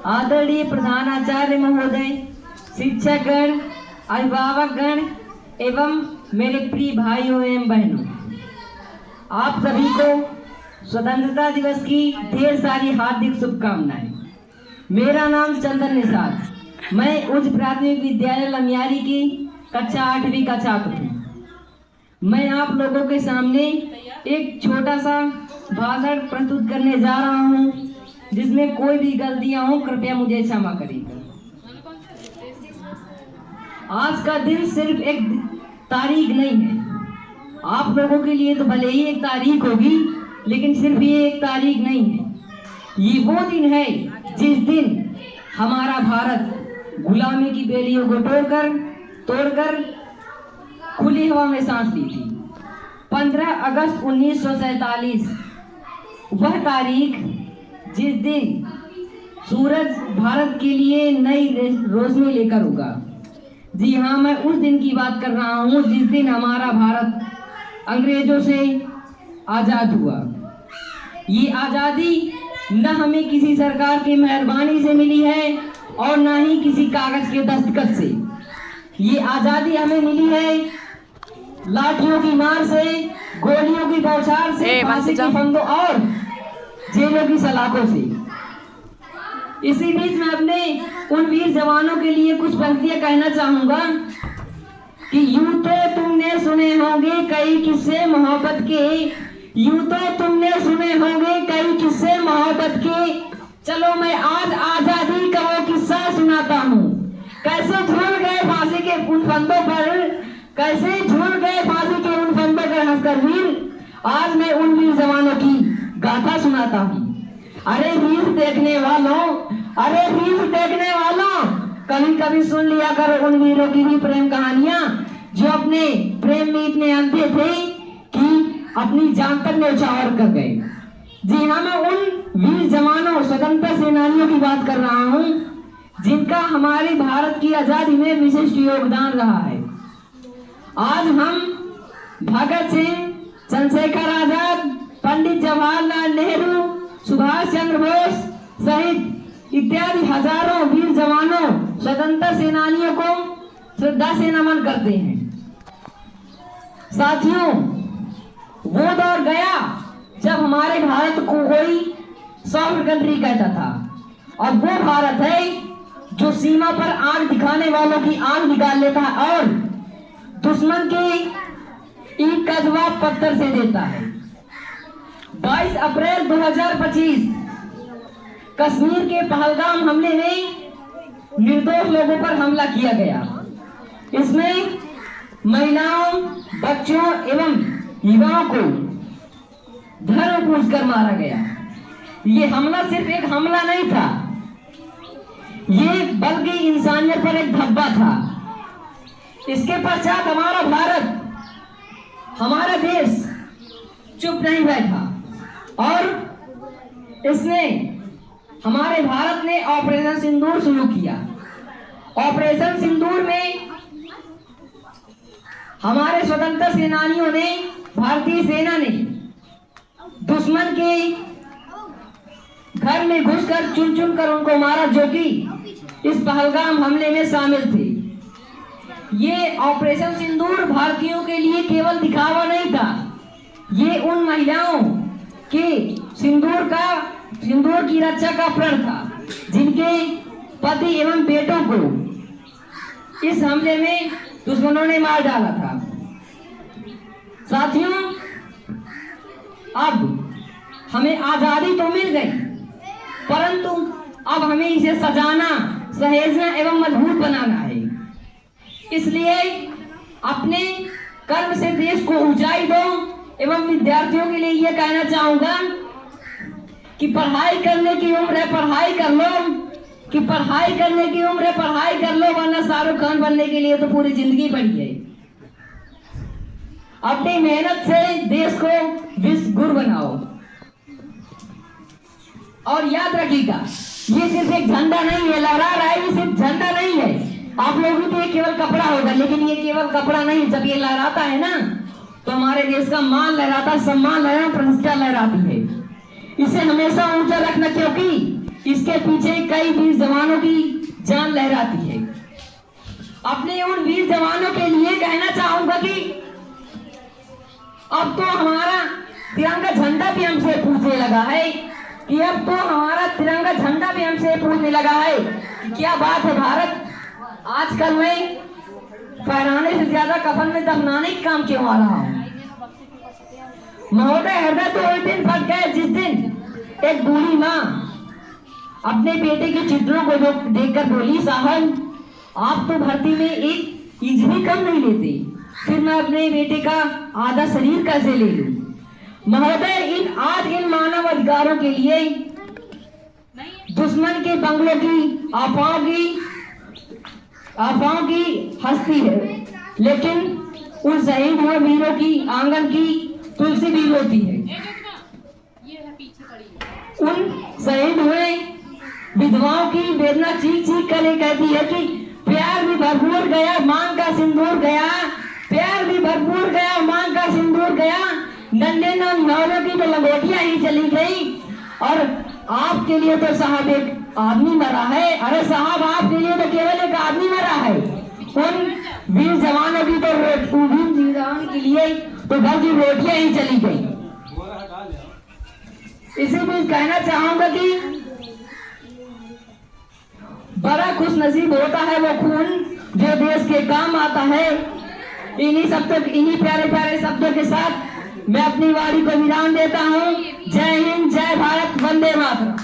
आदरणीय प्रधानाचार्य महोदय, शिक्षकगण, अभिभावकगण एवं मेरे प्रिय भाइयों एवं बहनों, आप सभी को स्वतंत्रता दिवस की ढेर सारी हार्दिक शुभकामनाएं। मेरा नाम चंदन निषाद, मैं उच्च प्राथमिक विद्यालय लमियारी की कक्षा 8वीं का छात्र हूँ। मैं आप लोगों के सामने एक छोटा सा भाषण प्रस्तुत करने जा रहा हूँ, जिसमें कोई भी गलतियाँ हो कृपया मुझे क्षमा करिएगा। आज का दिन सिर्फ एक तारीख नहीं है, आप लोगों के लिए तो भले ही एक तारीख होगी, लेकिन सिर्फ ये एक तारीख नहीं है। ये वो दिन है जिस दिन हमारा भारत गुलामी की बेड़ियों को तोड़कर खुली हवा में सांस ली थी। 15 अगस्त 1947 वह तारीख जिस दिन सूरज भारत के लिए नई रोशनी लेकर उगा। जी हाँ, मैं उस दिन की बात कर रहा हूँ जिस दिन हमारा भारत अंग्रेजों से आज़ाद हुआ। ये आज़ादी न हमें किसी सरकार की मेहरबानी से मिली है और न ही किसी कागज के दस्तखत से। ये आज़ादी हमें मिली है लाठियों की मार से, गोलियों की बौछार से, फांसी के फंदों और जेलों की सलाखों से। इसी बीच में अपने उन वीर जवानों के लिए कुछ पंक्तियां कहना चाहूंगा कि यूं तो तुमने सुने होंगे कई किस्से मोहब्बत के, यूं तो तुमने सुने होंगे कई किस्से मोहब्बत के। चलो मैं आज आजादी का वो किस्सा सुनाता हूँ। कैसे झूल गए फांसी के उन फंदों पर, कैसे झूल गए फांसी के उन फंदों पर हंसकर वीर। आज मैं उन वीर जवानों की गाथा सुनाता हूँ। अरे वीर देखने वालों, अरे वीर देखने वालों, कभी कभी सुन लिया करो उन वीरों की भी प्रेम कहानियां, जो अपने प्रेम में इतने अंधे थे कि अपनी जान तक न्यौछावर कर गए। जी हाँ, मैं उन वीर जवानों, स्वतंत्रता सेनानियों की बात कर रहा हूँ जिनका हमारे भारत की आजादी में विशिष्ट योगदान रहा है। आज हम भगत सिंह, चंद्रशेखर आजाद, पंडित जवाहरलाल नेहरू, सुभाष चंद्र बोस सहित इत्यादि हजारों वीर जवानों, स्वतंत्रता सेनानियों को श्रद्धा से नमन करते हैं। साथियों, वो दौर गया जब हमारे भारत को कोई सॉफ्ट कंट्री कहता था, और वो भारत है जो सीमा पर आग दिखाने वालों की आग निकाल लेता है और दुश्मन के ईंट का जवाब पत्थर से देता है। 22 अप्रैल 2025 कश्मीर के पहलगाम हमले में निर्दोष लोगों पर हमला किया गया। इसमें महिलाओं, बच्चों एवं युवाओं को धर्म पूछकर मारा गया। ये हमला सिर्फ एक हमला नहीं था, ये बल्कि इंसानियत पर एक धब्बा था। इसके पश्चात हमारा भारत, हमारा देश चुप नहीं बैठा और इसने, हमारे भारत ने ऑपरेशन सिंदूर शुरू किया। ऑपरेशन सिंदूर में हमारे स्वतंत्रता सेनानियों ने, भारतीय सेना ने दुश्मन के घर में घुसकर चुन चुन कर उनको मारा, जो कि इस पहलगाम हमले में शामिल थे। ये ऑपरेशन सिंदूर भारतीयों के लिए केवल दिखावा नहीं था, ये उन महिलाओं के सिंदूर की रक्षा का प्रण था जिनके पति एवं बेटों को इस हमले में दुश्मनों ने मार डाला था। साथियों, अब हमें आजादी तो मिल गई, परंतु अब हमें इसे सजाना, सहेजना एवं मजबूत बनाना है। इसलिए अपने कर्म से देश को ऊंचाई दो एवं विद्यार्थियों के लिए यह कहना चाहूंगा कि पढ़ाई करने की उम्र है, पढ़ाई कर लो, कि पढ़ाई करने की उम्र है, पढ़ाई कर लो, वरना शाहरुख खान बनने के लिए तो पूरी जिंदगी पड़ी है। अपनी मेहनत से देश को विश्व गुरु बनाओ। और याद रखिएगा, ये सिर्फ एक झंडा नहीं है, लहरा रहा है, ये सिर्फ झंडा नहीं है। आप लोगों को ये केवल कपड़ा होगा, लेकिन ये केवल कपड़ा नहीं, जब ये लहराता है ना, तो हमारे देश का मान लहराता, सम्मान लहराता, प्रतिष्ठा लहराती है। इसे हमेशा ऊंचा रखना, क्योंकि इसके पीछे कई वीर जवानों की जान लहराती है। अपने उन वीर जवानों के लिए कहना चाहूंगा कि अब तो हमारा तिरंगा झंडा भी हमसे पूछने लगा है, कि अब तो हमारा तिरंगा झंडा भी हमसे पूछने लगा है, क्या बात है भारत, आजकल मैं फहराने से ज्यादा कफन में दफनाने का काम क्यों आ रहा हूँ। महोदय, हृदय तो उस दिन फट गए जिस दिन एक बूढ़ी माँ अपने बेटे के चित्रों को देखकर बोली, साहब आप तो भर्ती में एक इंच भी कम नहीं लेते, फिर मैं अपने बेटे का आधा शरीर कैसे ले लूं। महोदय, आज इन मानव अधिकारों के लिए दुश्मन के बंगलों की अफवाहों की हस्ती है, लेकिन उन शहीद हुए वीरों की आंगन की तुलसी भी रोती है। उन शहीद हुए विधवाओं की वेदना चीख चीख कर कहती है कि प्यार भी भरपूर गया, मांग का सिंदूर गया, प्यार भी भरपूर गया, मांग का सिंदूर गया, नन्हे नौलों की तो लंगोटियां ही चली गई, और आपके लिए तो साहब एक आदमी मरा है। अरे साहब, आपके लिए तो केवल एक आदमी मरा है, उन वीर जवानों की तो वीर जवान के लिए तो घर की रोटियां ही चली गई। इसी बीच कहना चाहूंगा कि बड़ा खुश नसीब होता है वो खून जो देश के काम आता है। इन्हीं प्यारे प्यारे शब्दों के साथ मैं अपनी वाणी को विराम देता हूँ। जय हिंद, जय भारत, वंदे मातरम।